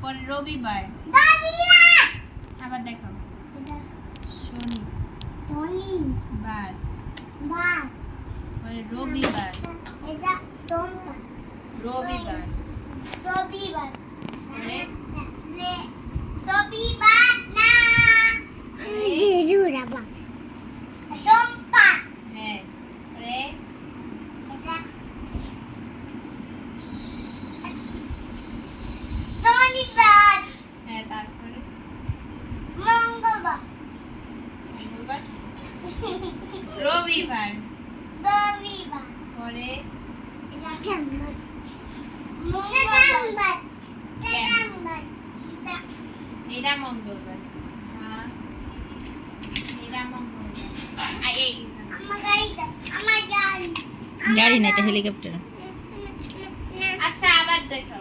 পরে রবিবার। আবার দেখো শনিবার পরে রবিবার। রবিবার পরে হ্যাঁ পরে হ্যাঁ তারপরে মঙ্গলবার রবিবার পরে এটা মঙ্গলবার। হ্যাঁ এটা মঙ্গলবার। এই গাড়ি না, এটা হেলিকপ্টার। আচ্ছা আবার দেখো